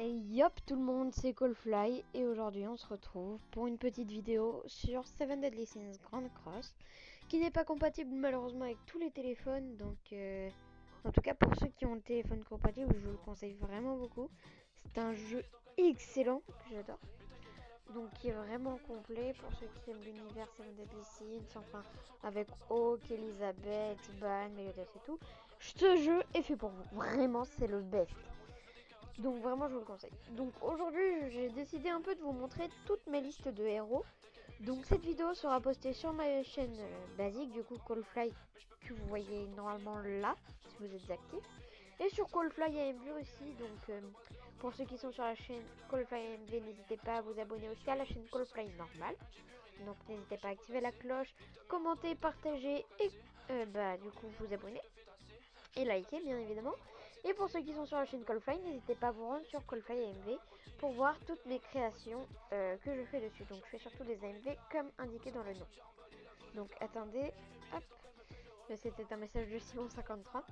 Et yop tout le monde, c'est Callfly et aujourd'hui on se retrouve pour une petite vidéo sur Seven Deadly Sins Grand Cross qui n'est pas compatible malheureusement avec tous les téléphones, donc en tout cas pour ceux qui ont le téléphone compatible je vous le conseille vraiment beaucoup. C'est un jeu excellent que j'adore, donc qui est vraiment complet pour ceux qui aiment l'univers Seven Deadly Sins, enfin avec Hawk, Elizabeth, Ban, Meliodas et tout. Ce jeu est fait pour vous, vraiment c'est le best. Donc vraiment je vous le conseille. Donc aujourd'hui j'ai décidé un peu de vous montrer toutes mes listes de héros. Donc cette vidéo sera postée sur ma chaîne basique, du coup Callfly, que vous voyez normalement là si vous êtes actif. Et sur Callfly AMV aussi, donc pour ceux qui sont sur la chaîne Callfly AMV, n'hésitez pas à vous abonner aussi à la chaîne Callfly normale. Donc n'hésitez pas à activer la cloche, commenter, partager et du coup vous abonner. Et liker bien évidemment. Et pour ceux qui sont sur la chaîne Callfly, n'hésitez pas à vous rendre sur Callfly AMV pour voir toutes mes créations que je fais dessus. Donc je fais surtout des AMV comme indiqué dans le nom. Donc attendez, hop, c'était un message de Simon53.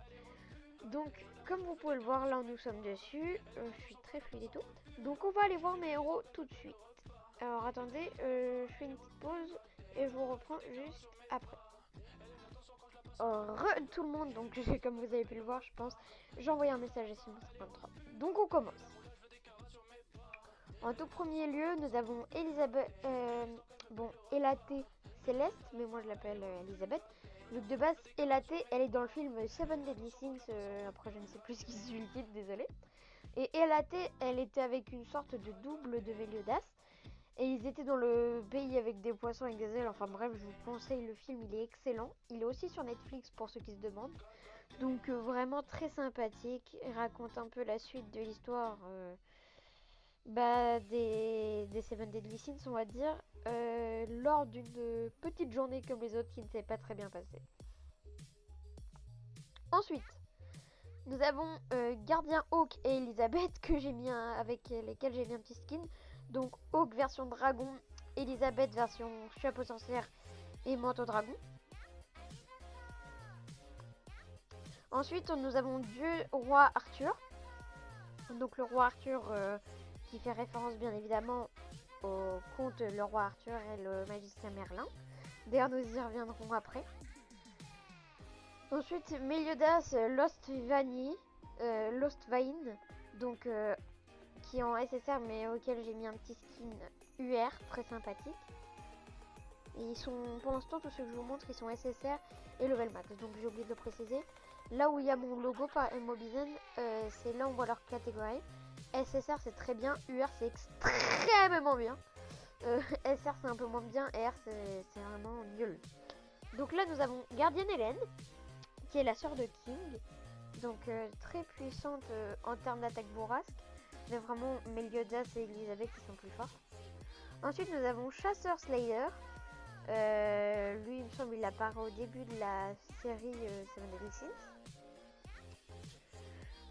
Donc comme vous pouvez le voir, là nous sommes dessus. Je suis très fluide et tout. Donc on va aller voir mes héros tout de suite. Alors attendez, je fais une petite pause et je vous reprends juste après. Tout le monde, donc comme vous avez pu le voir je pense, j'ai envoyé un message à Simon53. Donc on commence. En tout premier lieu, nous avons Elisabeth, Elaté Céleste, mais moi je l'appelle Elisabeth. Donc de base, Elaté, elle est dans le film Seven Deadly Sins, après je ne sais plus ce qui suit le titre, désolé. Et Elaté, elle était avec une sorte de double de Meliodas. Et ils étaient dans le pays avec des poissons et des ailes. Enfin bref, je vous conseille le film, il est excellent. Il est aussi sur Netflix pour ceux qui se demandent. Donc vraiment très sympathique. Il raconte un peu la suite de l'histoire des Seven Deadly Sins, on va dire, lors d'une petite journée comme les autres qui ne s'est pas très bien passée. Ensuite, nous avons Gardien Hawk et Elisabeth que j'ai mis avec lesquels j'ai mis un petit skin. Donc Hawk version dragon, Elisabeth version chapeau sorcière et manteau dragon. Ensuite, nous avons Dieu Roi Arthur. Donc le roi Arthur qui fait référence bien évidemment au conte Le Roi Arthur et le magicien Merlin. D'ailleurs, nous y reviendrons après. Ensuite, Meliodas Lost Vine, donc qui est en SSR mais auquel j'ai mis un petit skin UR très sympathique. Et ils sont, pour l'instant, tous ceux que je vous montre, ils sont SSR et level max, donc j'ai oublié de le préciser. Là où il y a mon logo par Mobizen, c'est là où on voit leur catégorie. SSR c'est très bien, UR c'est extrêmement bien. SR c'est un peu moins bien, R c'est vraiment nul. Donc là nous avons Gardienne Hélène, qui est la sœur de King, donc très puissante en termes d'attaque bourrasque, mais vraiment Meliodas et Elisabeth qui sont plus forts. Ensuite nous avons Chasseur Slayer, lui il me semble il apparaît au début de la série Seven Deadly Sins.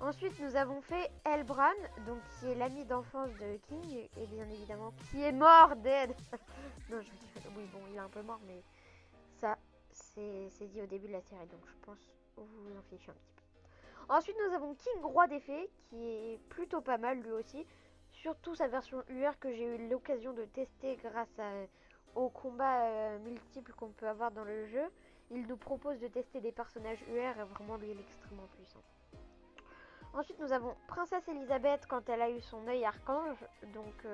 Ensuite, nous avons fait Elbran, donc qui est l'ami d'enfance de King, et bien évidemment qui est mort, dead. Non, oui, bon, il est un peu mort, mais ça, c'est dit au début de la série, donc je pense que vous vous en fichez un petit peu. Ensuite, nous avons King, roi des fées, qui est plutôt pas mal lui aussi, surtout sa version UR que j'ai eu l'occasion de tester grâce aux combats multiples qu'on peut avoir dans le jeu. Il nous propose de tester des personnages UR et vraiment lui il est extrêmement puissant. Ensuite, nous avons Princesse Elisabeth quand elle a eu son œil archange, donc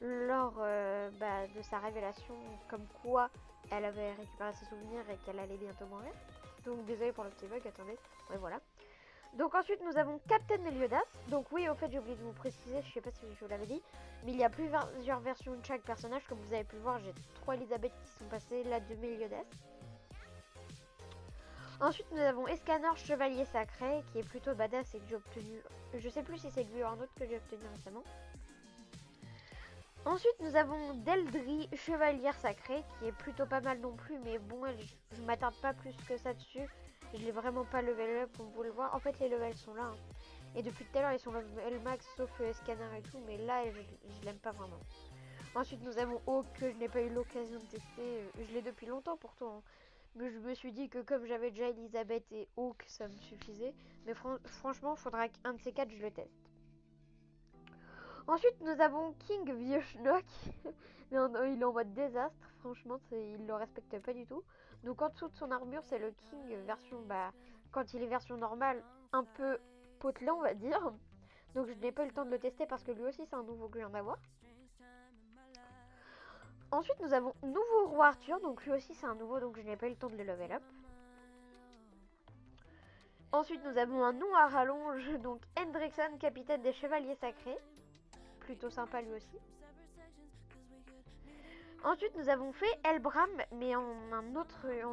lors de sa révélation, comme quoi elle avait récupéré ses souvenirs et qu'elle allait bientôt mourir. Donc désolé pour le petit bug, attendez. Ouais, voilà. Donc ensuite, nous avons Captain Meliodas. Donc oui, au fait, j'ai oublié de vous préciser, je sais pas si je vous l'avais dit, mais il y a plusieurs versions de chaque personnage. Comme vous avez pu le voir, j'ai 3 Elisabeth qui sont passées, là 2 Meliodas. Ensuite, nous avons Escanor Chevalier Sacré, qui est plutôt badass et que j'ai obtenu. Je sais plus si c'est lui ou un autre que j'ai obtenu récemment. Ensuite, nous avons Deldry Chevalière Sacrée, qui est plutôt pas mal non plus, mais bon, je m'attarde pas plus que ça dessus. Je l'ai vraiment pas level up, comme vous le voyez. En fait, les levels sont là. Hein. Et depuis tout à l'heure, ils sont level max, sauf Escanor et tout, mais là, je l'aime pas vraiment. Ensuite, nous avons Hawk, que je n'ai pas eu l'occasion de tester. Je l'ai depuis longtemps pourtant. Hein. Mais je me suis dit que comme j'avais déjà Elisabeth et Hawk, ça me suffisait. Mais franchement, il faudra qu'un de ces quatre, je le teste. Ensuite, nous avons King Vieux Schnock. Mais il est en mode désastre. Franchement, il le respecte pas du tout. Donc, en dessous de son armure, c'est le King version, quand il est version normale, un peu potelé, on va dire. Donc, je n'ai pas eu le temps de le tester parce que lui aussi, c'est un nouveau que je viens d'avoir. Ensuite, nous avons nouveau roi Arthur. Donc, lui aussi, c'est un nouveau, donc je n'ai pas eu le temps de le level up. Ensuite, nous avons un nom à rallonge. Donc, Hendrickson, capitaine des Chevaliers Sacrés. Plutôt sympa lui aussi. Ensuite, nous avons fait Elbram, mais en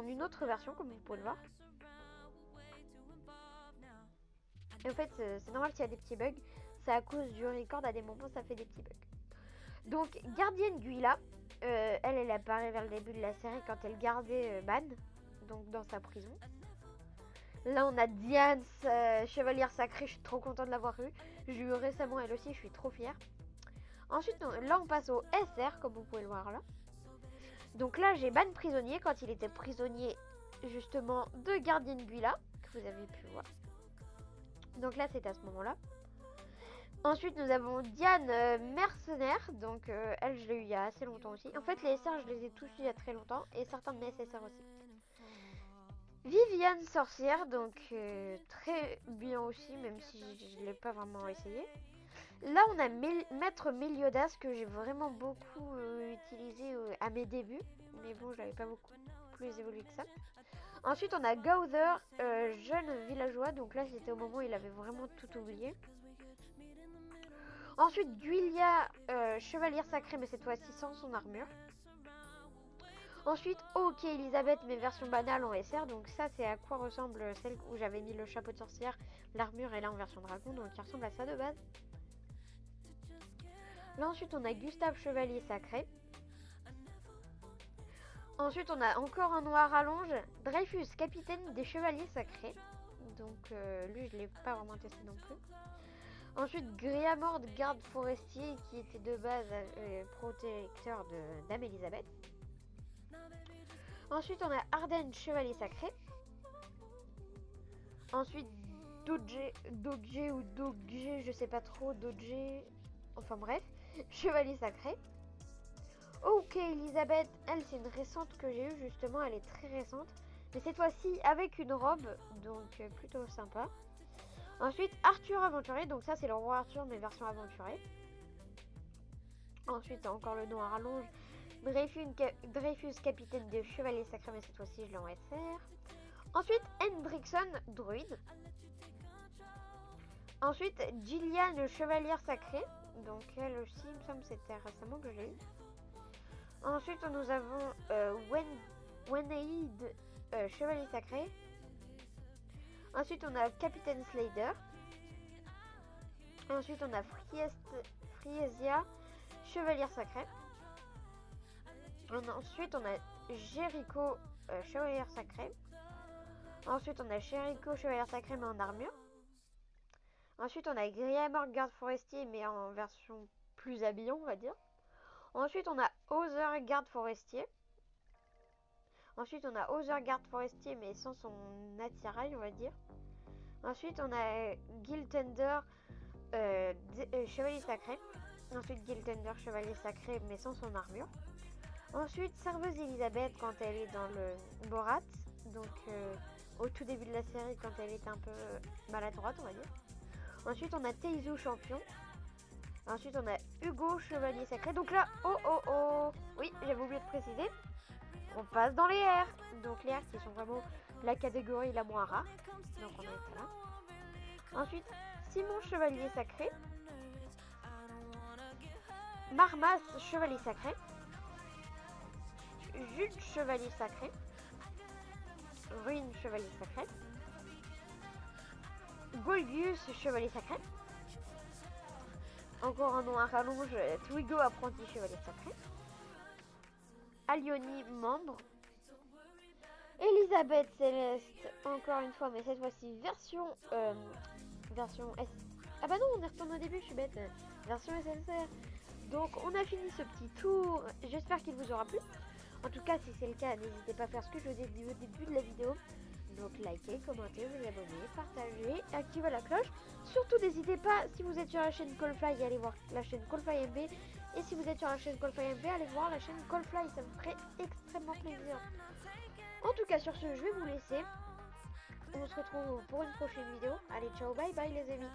une autre version, comme vous pouvez le voir. Et en fait, c'est normal s'il y a des petits bugs. C'est à cause du record, à des moments, ça fait des petits bugs. Donc, Gardienne Guilla, elle apparaît vers le début de la série quand elle gardait Ban, donc dans sa prison. Là, on a Diane, chevalière sacrée, je suis trop contente de l'avoir eu. J'ai eu récemment elle aussi, je suis trop fière. Ensuite, là, on passe au SR, comme vous pouvez le voir là. Donc là, j'ai Ban prisonnier quand il était prisonnier, justement, de Gardienne Guilla, que vous avez pu voir. Donc là, c'est à ce moment-là. Ensuite, nous avons Diane mercenaire. Donc, elle, je l'ai eu il y a assez longtemps aussi. En fait, les SR, je les ai tous eu il y a très longtemps. Et certains de mes SSR aussi. Viviane sorcière. Donc, très bien aussi, même si je ne l'ai pas vraiment essayé. Là, on a Maître Meliodas, que j'ai vraiment beaucoup utilisé à mes débuts. Mais bon, je n'avais pas beaucoup plus évolué que ça. Ensuite, on a Gowther, jeune villageois. Donc là, c'était au moment où il avait vraiment tout oublié. Ensuite, Duilia, chevalière sacrée, mais cette fois-ci sans son armure. Ensuite, OK Elisabeth, mais version banale en SR. Donc ça, c'est à quoi ressemble celle où j'avais mis le chapeau de sorcière. L'armure est là en version dragon, donc il ressemble à ça de base. Là, ensuite, on a Gustave, chevalier sacré. Ensuite, on a encore un noir à rallonge. Dreyfus, capitaine des chevaliers sacrés. Donc lui, je ne l'ai pas vraiment testé non plus. Ensuite, Griamord, garde forestier, qui était de base protecteur de Dame Elisabeth. Ensuite, on a Ardennes, chevalier sacré. Ensuite, Dogé ou Dogé, je sais pas trop, Dogé, enfin bref, chevalier sacré. OK Elisabeth, elle c'est une récente que j'ai eue justement, elle est très récente. Mais cette fois-ci avec une robe, donc plutôt sympa. Ensuite, Arthur aventurier, donc ça c'est le roi Arthur mais version aventurier. Ensuite, encore le nom à rallonge. Dreyfus, capitaine des chevaliers sacrés, mais cette fois-ci je l'ai en SR. Ensuite, Hendrickson, druide. Ensuite, Gillian, chevalière sacrée. Donc elle aussi, il me semble que c'était récemment que j'ai eu. Ensuite, nous avons Wenaid, chevalier sacré. Ensuite, on a Capitaine Slader. Ensuite, on a Friesia, chevalière sacrée. Ensuite, on a Jericho, chevalière sacrée. Ensuite, on a Jericho, chevalière sacrée, mais en armure. Ensuite, on a Griamord, garde forestier, mais en version plus habillée, on va dire. Ensuite, on a Other, garde forestier. Ensuite, on a Other, garde forestier, mais sans son attirail, on va dire. Ensuite, on a Giltender, chevalier sacré. Ensuite, Giltender, chevalier sacré, mais sans son armure. Ensuite, serveuse Elisabeth quand elle est dans le Borat. Donc, au tout début de la série, quand elle est un peu maladroite, on va dire. Ensuite, on a Teizu, champion. Ensuite, on a Hugo, chevalier sacré. Donc là, oui, j'avais oublié de préciser. On passe dans les R. Donc les R qui sont vraiment la catégorie la moins rare. Donc on est là. Ensuite, Simon, chevalier sacré. Marmas, chevalier sacré. Jules, chevalier sacré. Ruine, chevalier sacré. Golgius, chevalier sacré. Encore un nom à rallonge, Twigo, apprenti chevalier sacré. Alioni, membre. Elisabeth Céleste, encore une fois, mais cette fois-ci version S. Ah bah non, on est retourné au début, je suis bête. Version SSR. Donc on a fini ce petit tour. J'espère qu'il vous aura plu. En tout cas, si c'est le cas, n'hésitez pas à faire ce que je vous ai dit au début de la vidéo. Donc likez, commentez, vous abonnez, partagez, activez la cloche. Surtout n'hésitez pas, si vous êtes sur la chaîne Callfly, allez voir la chaîne Callfly MB. Et si vous êtes sur la chaîne Callfly MB, allez voir la chaîne Callfly, ça me ferait extrêmement plaisir. En tout cas sur ce, je vais vous laisser. On se retrouve pour une prochaine vidéo. Allez, ciao, bye bye les amis.